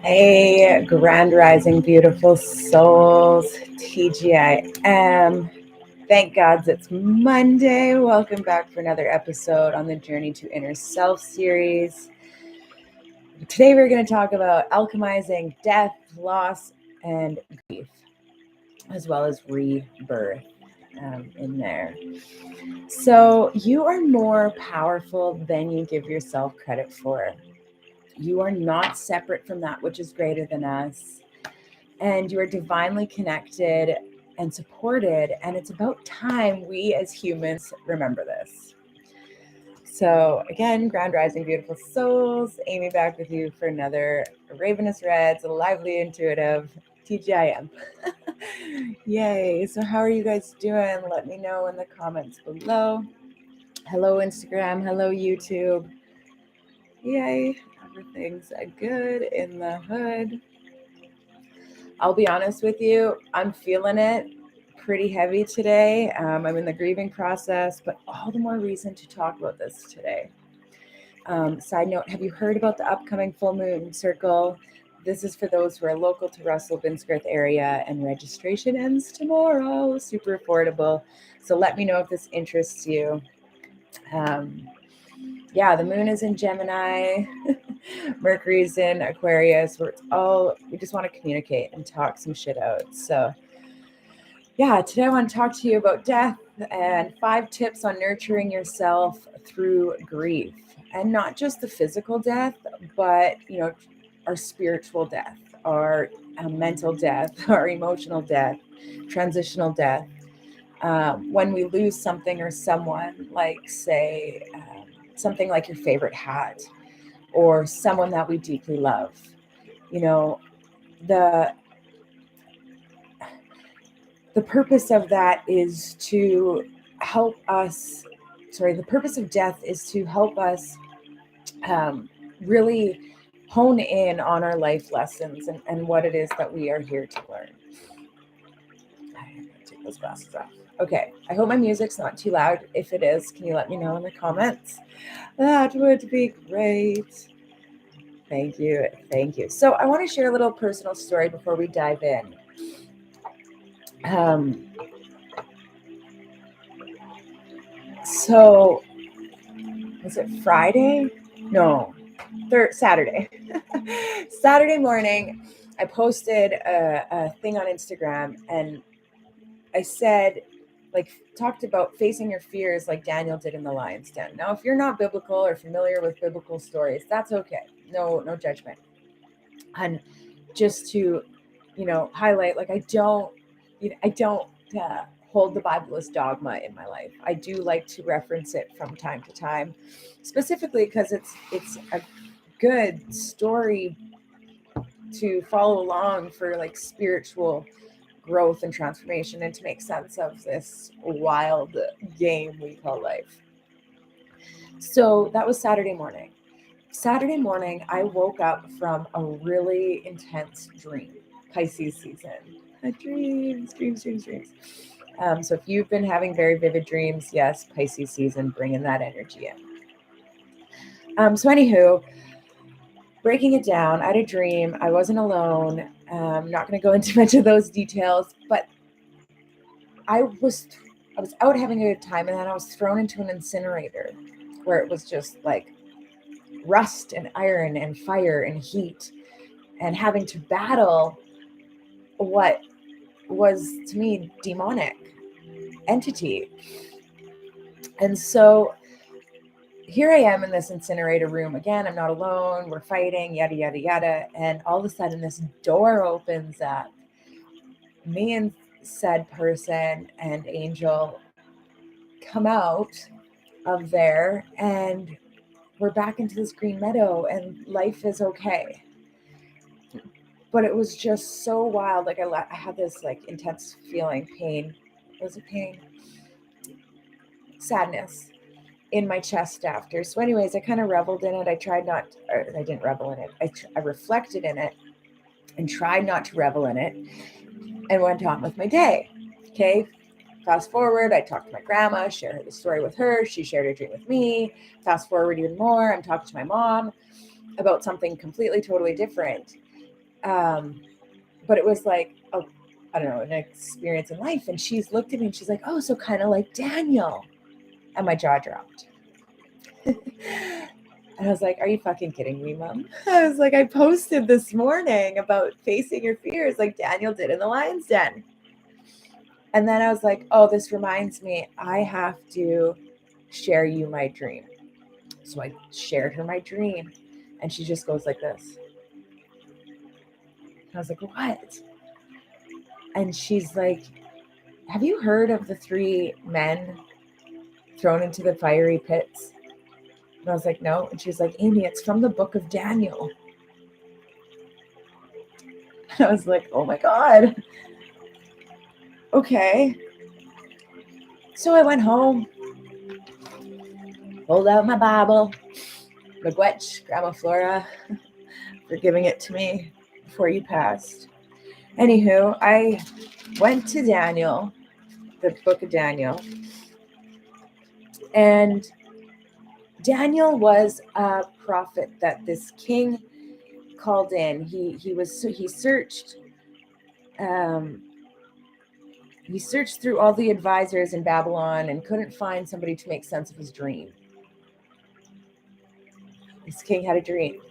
Hey, grand rising, beautiful souls, TGIM. Thank God it's Monday. Welcome back for another episode on the Journey to Inner Self series. Today we're going to talk about alchemizing death, loss, and grief, as well as rebirth in there. So you are more powerful than you give yourself credit for. You are not separate from that which is greater than us. And you are divinely connected and supported. And it's about time we as humans remember this. So again, grand rising, beautiful souls. Amy back with you for another Ravenous Reds, lively, intuitive TGIM. Yay. So how are you guys doing? Let me know in the comments below. Hello, Instagram. Hello, YouTube. Yay. Everything's good in the hood. I'll be honest with you, I'm feeling it pretty heavy today. I'm in the grieving process, but all the more reason to talk about this today. Side note, have you heard about the upcoming full moon circle? This is for those who are local to Russell Binsworth area, and registration ends tomorrow. Super affordable. So let me know if this interests you. The moon is in Gemini. Mercury's in Aquarius, where we just want to communicate and talk some shit out. So today I want to talk to you about death and 5 tips on nurturing yourself through grief. And not just the physical death, but our spiritual death, our mental death, our emotional death, transitional death. When we lose something or someone, like say something like your favorite hat, or someone that we deeply love. The purpose of that is to help us, the purpose of death is to help us really hone in on our life lessons and what it is that we are here to learn. I'm going to take those glasses off. Okay, I hope my music's not too loud. If it is, can you let me know in the comments? That would be great. Thank you. So I want to share a little personal story before we dive in. So was it Friday? No, Saturday. Saturday morning, I posted a thing on Instagram, and I said, talked about facing your fears like Daniel did in the lion's den. Now, if you're not biblical or familiar with biblical stories, that's okay. No judgment. And just to, highlight, I don't hold the Bible as dogma in my life. I do like to reference it from time to time, specifically because it's a good story to follow along for spiritual growth and transformation, and to make sense of this wild game we call life. So that was Saturday morning. Saturday morning, I woke up from a really intense dream. Pisces season. Dreams. So if you've been having very vivid dreams, yes, Pisces season, bringing that energy in. So anywho, breaking it down, I had a dream. I wasn't alone. I'm not going to go into much of those details, but I was out having a good time, and then I was thrown into an incinerator where it was just like rust and iron and fire and heat, and having to battle what was to me demonic entity. And so here I am in this incinerator room again. I'm not alone. We're fighting, yada, yada, yada. And all of a sudden this door opens up. Me and said person and angel come out of there, and we're back into this green meadow, and life is okay. But it was just so wild. I had this intense feeling, pain. Was it pain? Sadness in my chest after. So anyways, I kind of reveled in it. I didn't revel in it. I reflected in it and tried not to revel in it, and went on with my day. Okay. Fast forward, I talked to my grandma, shared the story with her. She shared her dream with me. Fast forward even more, I'm talking to my mom about something completely, totally different. But it was like, I don't know, an experience in life. And she's looked at me and she's like, oh, so kind of like Daniel. And my jaw dropped. And I was like, are you fucking kidding me, Mom? I was like, I posted this morning about facing your fears like Daniel did in the lion's den. And then I was like, oh, this reminds me, I have to share you my dream. So I shared her my dream. And she just goes like this. And I was like, what? And she's like, have you heard of the 3 men thrown into the fiery pits? And I was like, no. And she's like, Amy, it's from the book of Daniel. And I was like, oh my God. Okay. So I went home, pulled out my Bible, Miigwech, Grandma Flora, for giving it to me before you passed. Anywho, I went to Daniel, the book of Daniel, and Daniel was a prophet that this king called in. He searched through all the advisors in Babylon and couldn't find somebody to make sense of his dream. This king had a dream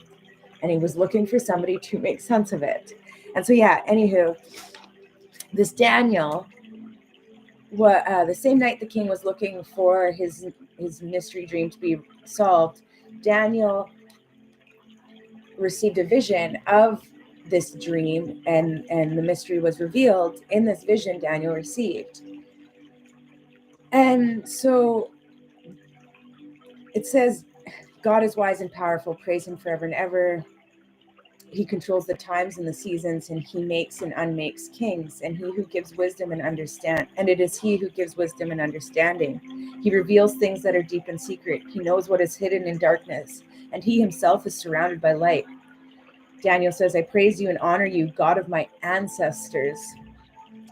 and he was looking for somebody to make sense of it. And so, anywho, this Daniel, the same night the king was looking for his mystery dream to be solved, Daniel received a vision of this dream, and the mystery was revealed in this vision Daniel received. And so it says, God is wise and powerful, praise him forever and ever. He controls the times and the seasons, and he makes and unmakes kings, and he who gives wisdom and understand, and it is he who gives wisdom and understanding. He reveals things that are deep and secret. He knows what is hidden in darkness, and he himself is surrounded by light. Daniel says, I praise you and honor you, God of my ancestors.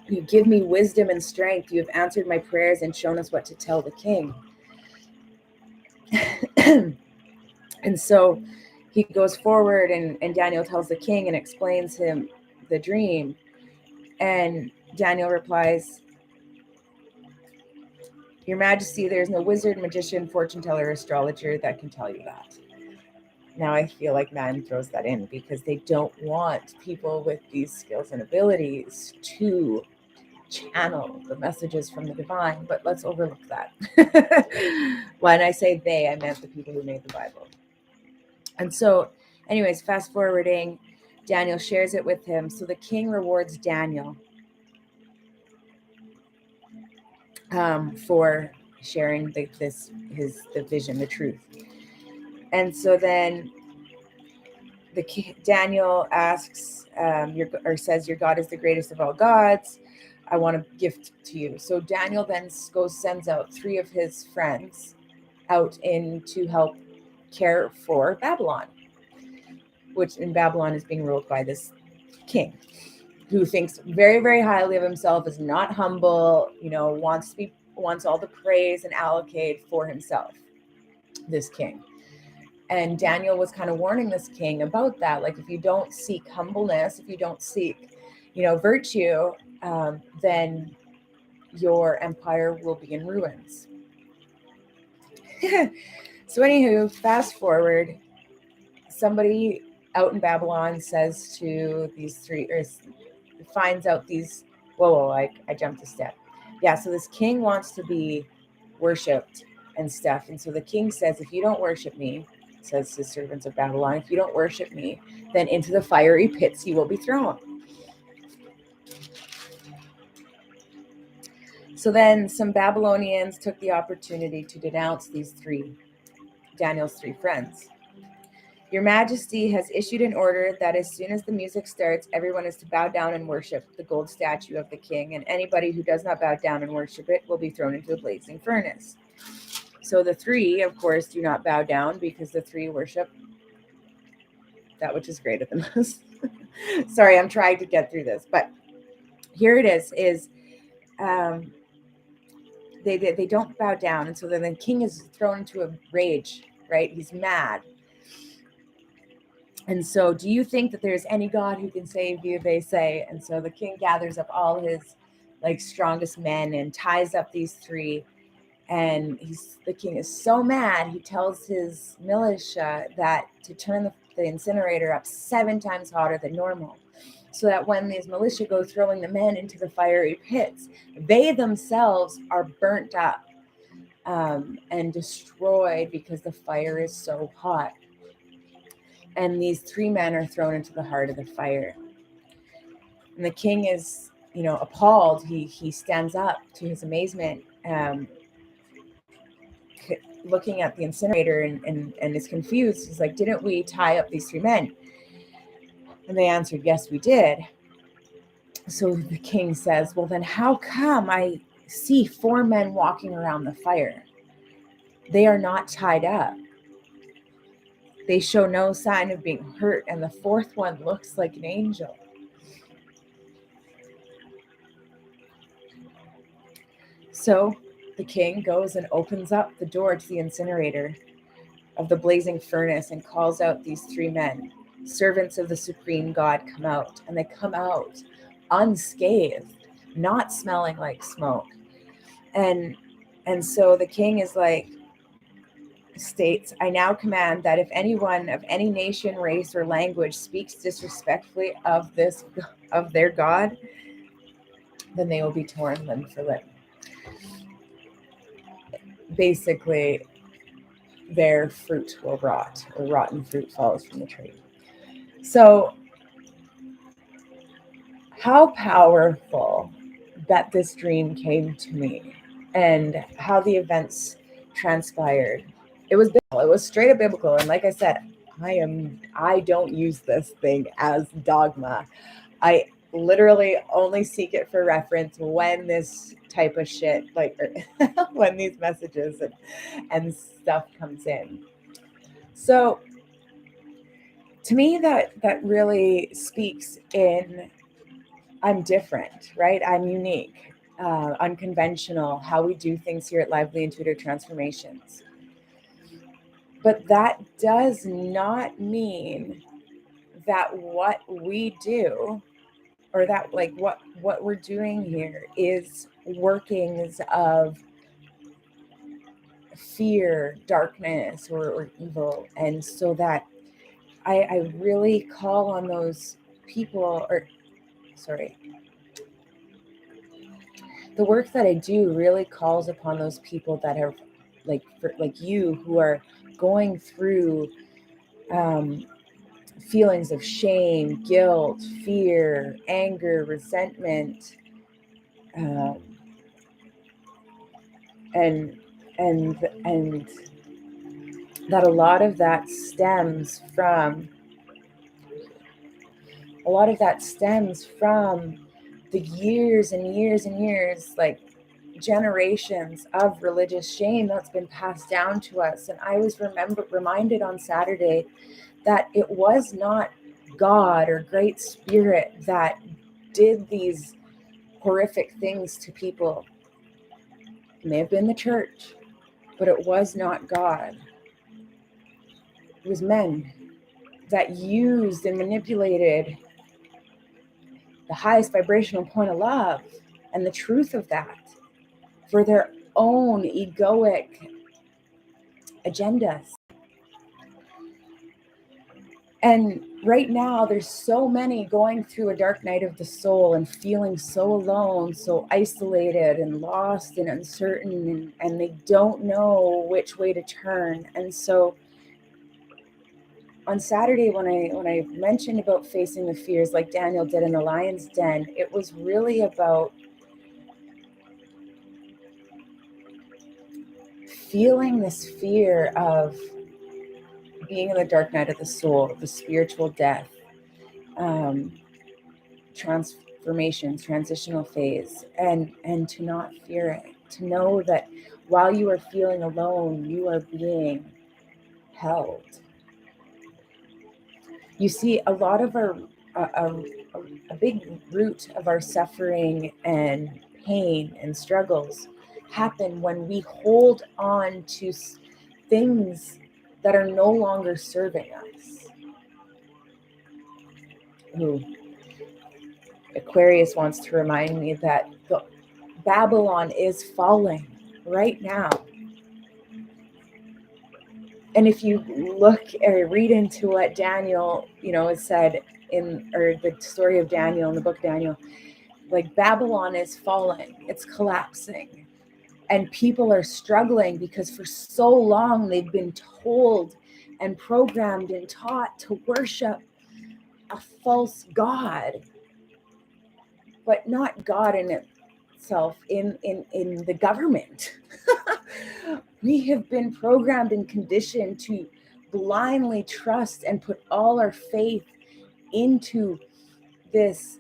You give me wisdom and strength. You have answered my prayers and shown us what to tell the king. And so he goes forward, and Daniel tells the king and explains him the dream. And Daniel replies, Your Majesty, there's no wizard, magician, fortune teller, or astrologer that can tell you that. Now I feel like man throws that in because they don't want people with these skills and abilities to channel the messages from the divine, but let's overlook that. When I say they, I meant the people who made the Bible. And so, anyways, fast forwarding, Daniel shares it with him. So the king rewards Daniel for sharing the vision, the truth. And so then Daniel asks, says, your God is the greatest of all gods. I want a gift to you. So Daniel then sends out 3 of his friends out in to help care for Babylon, which in Babylon is being ruled by this king who thinks very, very highly of himself, is not humble, wants all the praise and allocate for himself, this king. And Daniel was kind of warning this king about that. Like, if you don't seek humbleness, if you don't seek, virtue, then your empire will be in ruins. So anywho, fast forward, somebody out in Babylon says to these 3, or finds out these, I jumped a step. Yeah, so this king wants to be worshipped and stuff. And so the king says, if you don't worship me, says his servants of Babylon, if you don't worship me, then into the fiery pits you will be thrown. So then some Babylonians took the opportunity to denounce Daniel's 3 friends. Your Majesty has issued an order that as soon as the music starts, everyone is to bow down and worship the gold statue of the king, and anybody who does not bow down and worship it will be thrown into a blazing furnace. So the 3, of course, do not bow down because the 3 worship that which is greater than us. Sorry, I'm trying to get through this, but here it is they don't bow down. And so then the king is thrown into a rage, right? He's mad. And so, do you think that there's any God who can save you? They say. And so the king gathers up all his like strongest men and ties up these three. And the king is so mad, he tells his militia that to turn the incinerator up 7 times hotter than normal, so that when these militia go throwing the men into the fiery pits, they themselves are burnt up and destroyed because the fire is so hot. And these 3 men are thrown into the heart of the fire. And the king is, appalled. He stands up to his amazement, looking at the incinerator and is confused. He's like, didn't we tie up these 3 men? And they answered, yes, we did. So the king says, well, then how come I see 4 men walking around the fire? They are not tied up. They show no sign of being hurt, and the 4th one looks like an angel. So the king goes and opens up the door to the incinerator of the blazing furnace and calls out these 3 men, servants of the supreme God, come out. And they come out unscathed, not smelling like smoke. And so the king is like, states, I now command that if anyone of any nation, race, or language speaks disrespectfully of their God, then they will be torn limb for limb. Basically, their fruit will rot, or rotten fruit falls from the tree. So, how powerful that this dream came to me and how the events transpired. It was straight up biblical. And like I said, I don't use this thing as dogma. I literally only seek it for reference when this type of shit, when these messages and stuff comes in. So to me, that really speaks in, I'm different, right? I'm unique, unconventional, how we do things here at Lively Intuitive Transformations. But that does not mean that what we do, or that what we're doing here is workings of fear, darkness, or evil. And so that I really call on those people, the work that I do really calls upon those people that have like you, who are going through feelings of shame, guilt, fear, anger, resentment, and that a lot of that stems from the years and years and years, like generations of religious shame that's been passed down to us. And I was reminded on Saturday that it was not God or Great Spirit that did these horrific things to people. It may have been the church, but it was not God. It was men that used and manipulated the highest vibrational point of love and the truth of that for their own egoic agendas. And right now, there's so many going through a dark night of the soul and feeling so alone, so isolated and lost and uncertain, and they don't know which way to turn. And so on Saturday, when I mentioned about facing the fears like Daniel did in the lion's den, it was really about feeling this fear of being in the dark night of the soul, the spiritual death, transformation, transitional phase, and to not fear it, to know that while you are feeling alone, you are being held. You see, a lot of a big root of our suffering and pain and struggles happen when we hold on to things that are no longer serving us. who Aquarius wants to remind me that Babylon is falling right now. And if you look or read into what Daniel, is said or the story of Daniel in the book Daniel, like Babylon is falling, it's collapsing. And people are struggling because for so long they've been told and programmed and taught to worship a false god, but not God in itself, in the government. We have been programmed and conditioned to blindly trust and put all our faith into this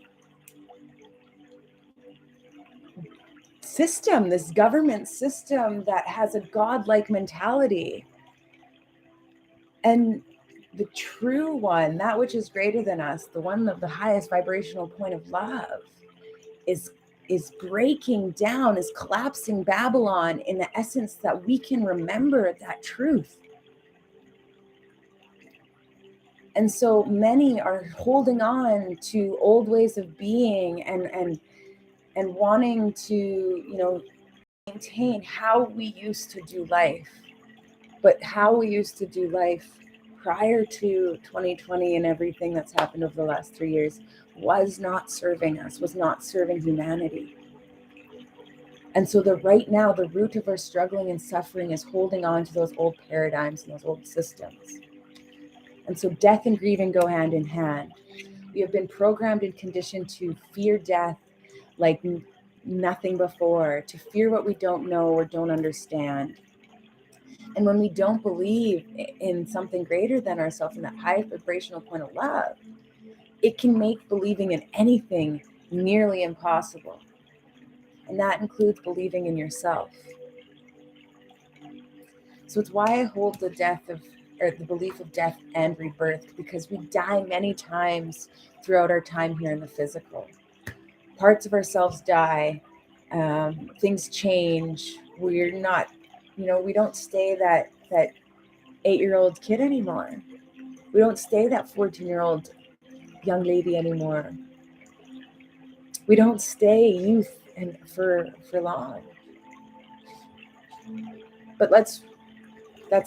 system, this government system that has a godlike mentality. And the true one, that which is greater than us, the one of the highest vibrational point of love, is breaking down, is collapsing Babylon in the essence that we can remember that truth. And so many are holding on to old ways of being and wanting to, maintain how we used to do life. But how we used to do life prior to 2020 and everything that's happened over the last 3 years was not serving us, was not serving humanity. And so right now, the root of our struggling and suffering is holding on to those old paradigms and those old systems. And so death and grieving go hand in hand. We have been programmed and conditioned to fear death like nothing before, to fear what we don't know or don't understand. And when we don't believe in something greater than ourselves, in that high vibrational point of love, it can make believing in anything nearly impossible. And that includes believing in yourself. So it's why I hold the belief of death and rebirth, because we die many times throughout our time here in the physical. Parts of ourselves die, things change. We're not, we don't stay that 8-year-old kid anymore. We don't stay that 14-year-old young lady anymore. We don't stay youth and for long. But that's a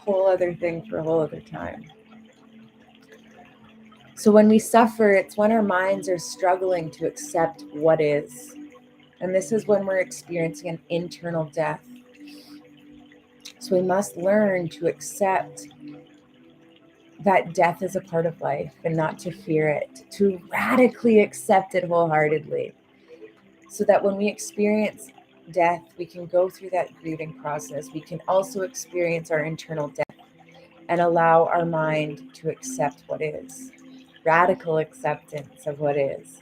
whole other thing for a whole other time. So when we suffer, it's when our minds are struggling to accept what is. And this is when we're experiencing an internal death. So we must learn to accept that death is a part of life and not to fear it, to radically accept it wholeheartedly, so that when we experience death, we can go through that grieving process. We can also experience our internal death and allow our mind to accept what is. Radical acceptance of what is.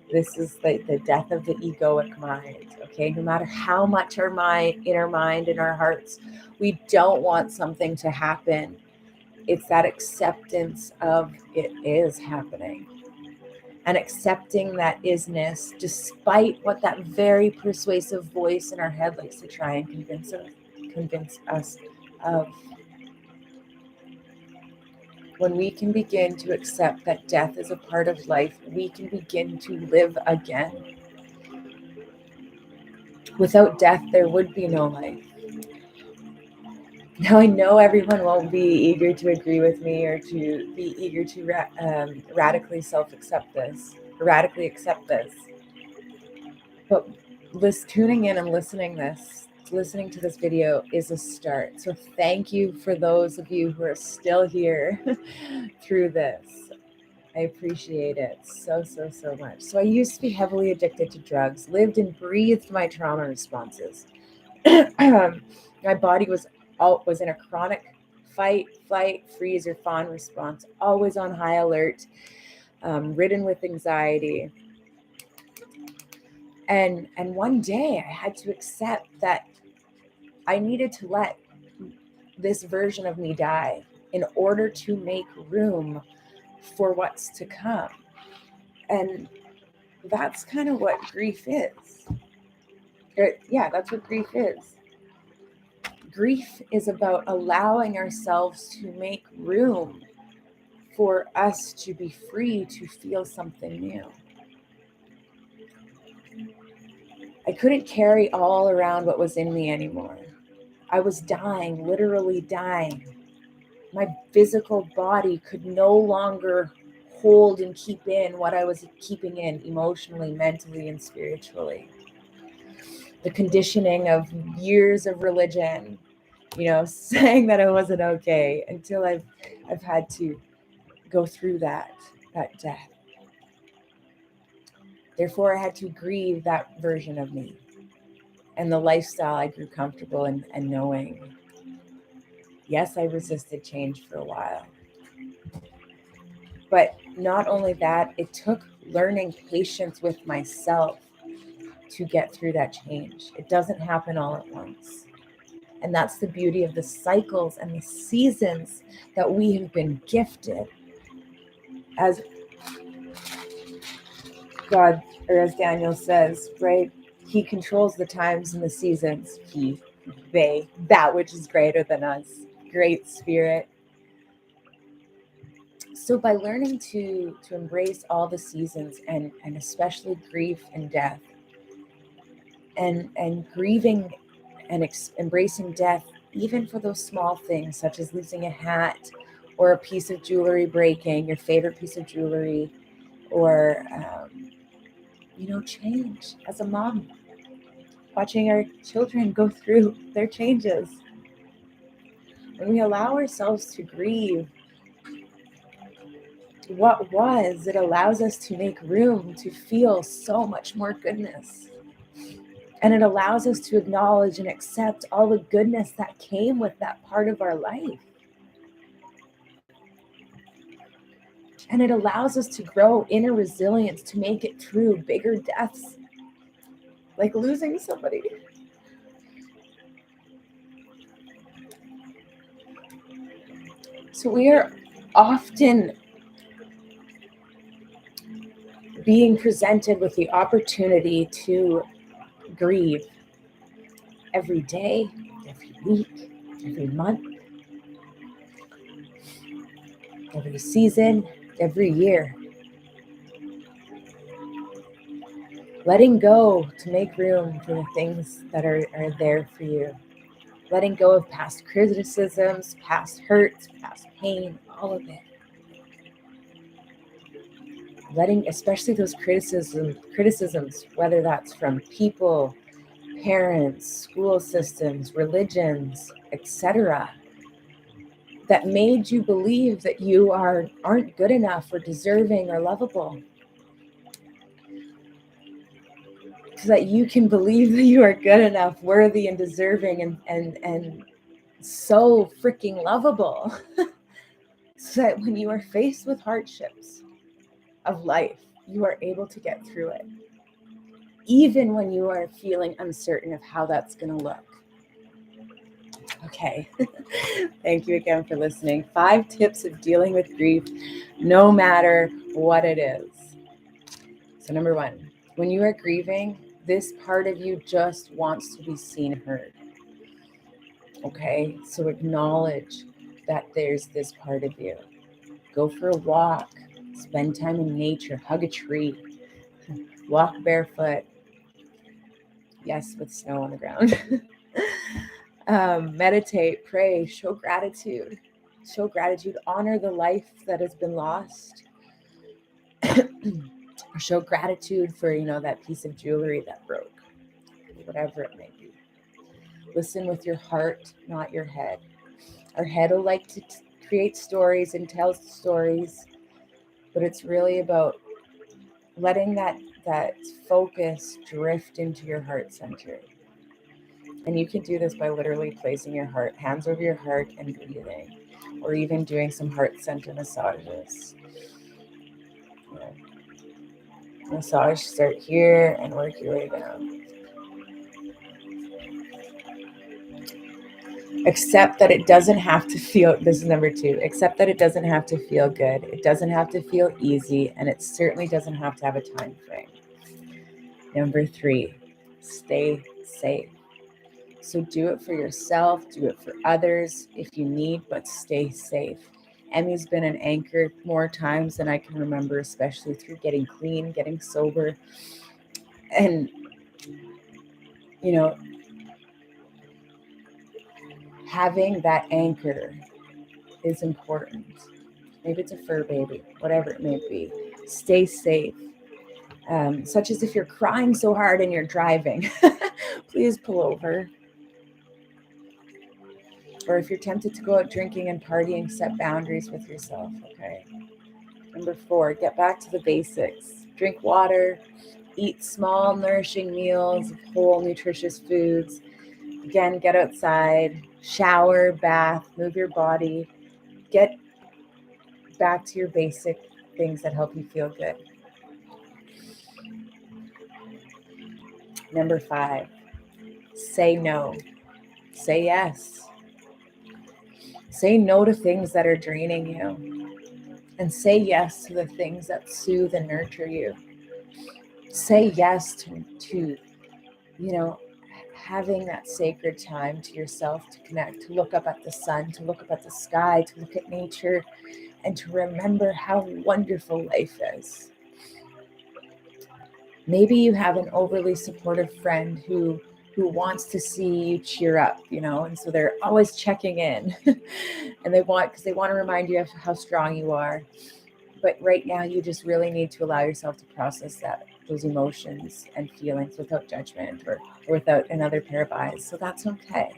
This is the death of the egoic mind, okay? No matter how much our inner mind and our hearts, we don't want something to happen. It's that acceptance of it is happening. And accepting that isness, despite what that very persuasive voice in our head likes to try and convince us of. When we can begin to accept that death is a part of life, we can begin to live again. Without death, there would be no life. Now, I know everyone won't be eager to agree with me or to be eager to radically accept this. But tuning in and listening to this video is a start. So thank you for those of you who are still here through this. I appreciate it so much. So I used to be heavily addicted to drugs, lived and breathed my trauma responses. My body was in a chronic fight, flight, freeze, or fawn response, always on high alert, ridden with anxiety. And one day I had to accept that I needed to let this version of me die in order to make room for what's to come. And that's kind of what grief is. That's what grief is. Grief is about allowing ourselves to make room for us to be free to feel something new. I couldn't carry all around what was in me anymore. I was dying, literally dying. My physical body could no longer hold and keep in what I was keeping in emotionally, mentally, and spiritually. The conditioning of years of religion, saying that it wasn't okay, until I've had to go through that death. Therefore, I had to grieve that version of me and the lifestyle I grew comfortable in and knowing. Yes, I resisted change for a while. But not only that, it took learning patience with myself to get through that change. It doesn't happen all at once. And that's the beauty of the cycles and the seasons that we have been gifted as God, or as Daniel says, right? He controls the times and the seasons. They, that which is greater than us. Great Spirit. So by learning to embrace all the seasons and especially grief and death, and grieving and embracing death, even for those small things such as losing a hat or a piece of jewelry breaking, your favorite piece of jewelry, or change as a mom, watching our children go through their changes. When we allow ourselves to grieve what was, it allows us to make room to feel so much more goodness. And it allows us to acknowledge and accept all the goodness that came with that part of our life. And it allows us to grow inner resilience to make it through bigger deaths, like losing somebody. So we are often being presented with the opportunity to grieve every day, every week, every month, every season, every year. Letting go to make room for the things that are there for you. Letting go of past criticisms, past hurts, past pain, all of it. Letting, especially those criticisms, whether that's from people, parents, school systems, religions, etc., that made you believe that you aren't good enough or deserving or lovable. So that you can believe that you are good enough, worthy and deserving and so freaking lovable. So that when you are faced with hardships of life, you are able to get through it. Even when you are feeling uncertain of how that's going to look. Okay. Thank you again for listening. 5 tips of dealing with grief, no matter what it is. So number 1, when you are grieving, this part of you just wants to be seen and heard. Okay. So acknowledge that there's this part of you. Go for a walk, spend time in nature, hug a tree, walk barefoot. Yes, with snow on the ground. Meditate, pray, show gratitude, honor the life that has been lost. Or show gratitude for, that piece of jewelry that broke, whatever it may be. Listen with your heart, not your head. Our head will like to create stories and tell stories, but it's really about letting that focus drift into your heart center. And you can do this by literally placing your hands over your heart and breathing, or even doing some heart center massages. Massage, start here and work your way down. Accept that it doesn't have to feel, this is number 2, accept that it doesn't have to feel good. It doesn't have to feel easy, and it certainly doesn't have to have a time frame. Number 3, stay safe. So do it for yourself, do it for others if you need, but stay safe. Emmy's been an anchor more times than I can remember, especially through getting clean, getting sober. And, you know, having that anchor is important. Maybe it's a fur baby, whatever it may be. Stay safe. Such as if you're crying so hard and you're driving, please pull over. Or if you're tempted to go out drinking and partying, set boundaries with yourself, okay? Number 4, get back to the basics. Drink water, eat small, nourishing meals of whole, nutritious foods. Again, get outside, shower, bath, move your body. Get back to your basic things that help you feel good. Number 5, say no. Say yes. Say no to things that are draining you, and say yes to the things that soothe and nurture you. Say yes to having that sacred time to yourself, to connect, to look up at the sun, to look up at the sky, to look at nature, and to remember how wonderful life is. Maybe you have an overly supportive friend who wants to see you cheer up, and so they're always checking in and because they want to remind you of how strong you are. But right now you just really need to allow yourself to process those emotions and feelings without judgment or without another pair of eyes. So that's okay.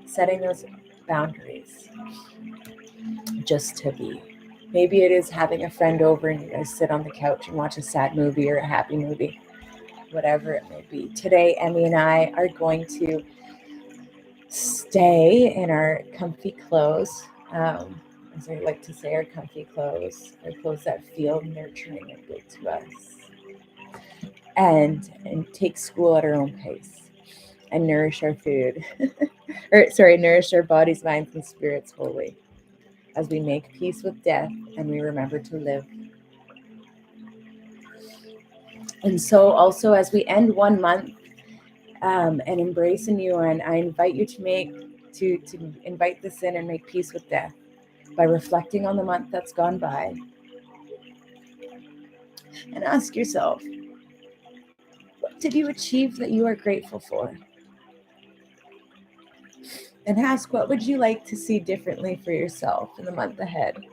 Setting those boundaries just to be. Maybe it is having a friend over and you guys sit on the couch and watch a sad movie or a happy movie, whatever it may be. Today, Emmy and I are going to stay in our comfy clothes. As I like to say, our comfy clothes, our clothes that feel nurturing and good to us. And take school at our own pace and nourish our food. Nourish our bodies, minds, and spirits wholly as we make peace with death and we remember to live. And so also as we end one month and embrace a new one, I invite you to invite this in and make peace with death by reflecting on the month that's gone by. And ask yourself, what did you achieve that you are grateful for? And ask, what would you like to see differently for yourself in the month ahead?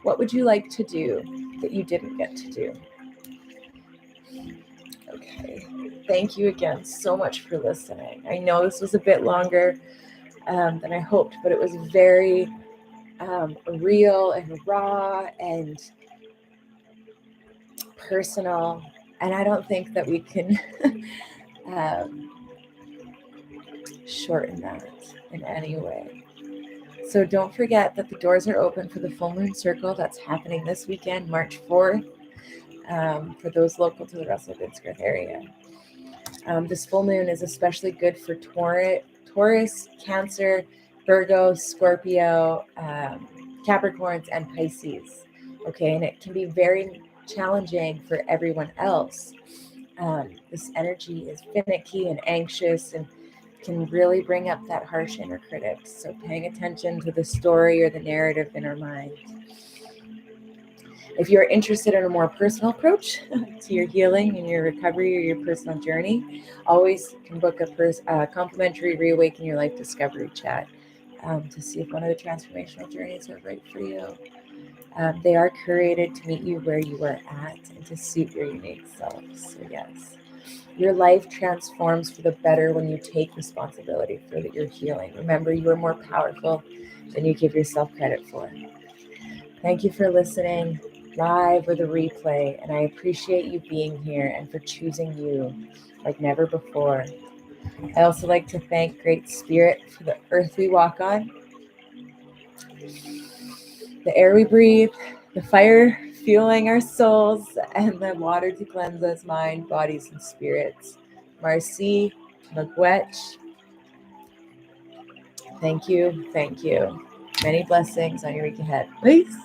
What would you like to do that you didn't get to do? Okay. Thank you again so much for listening. I know this was a bit longer than I hoped, but it was very real and raw and personal. And I don't think that we can shorten that in any way. So don't forget that the doors are open for the Full Moon Circle that's happening this weekend, March 4th, for those local to the Russell Goodsmith area. This full moon is especially good for Taurus, Cancer, Virgo, Scorpio, Capricorns, and Pisces. Okay, and it can be very challenging for everyone else. This energy is finicky and anxious and can really bring up that harsh inner critic. So paying attention to the story or the narrative in our mind. If you're interested in a more personal approach to your healing and your recovery or your personal journey, always can book a complimentary Reawaken Your Life Discovery chat to see if one of the transformational journeys are right for you. They are curated to meet you where you are at and to suit your unique self. So yes, your life transforms for the better when you take responsibility for your healing. Remember, you are more powerful than you give yourself credit for. Thank you for listening, live or the replay, and I appreciate you being here and for choosing you like never before. I also like to thank Great Spirit for the earth we walk on, the air we breathe, the fire fueling our souls, and the water to cleanse us, mind, bodies, and spirits. Marcy, Magwetch, thank you. Many blessings on your week ahead. Peace.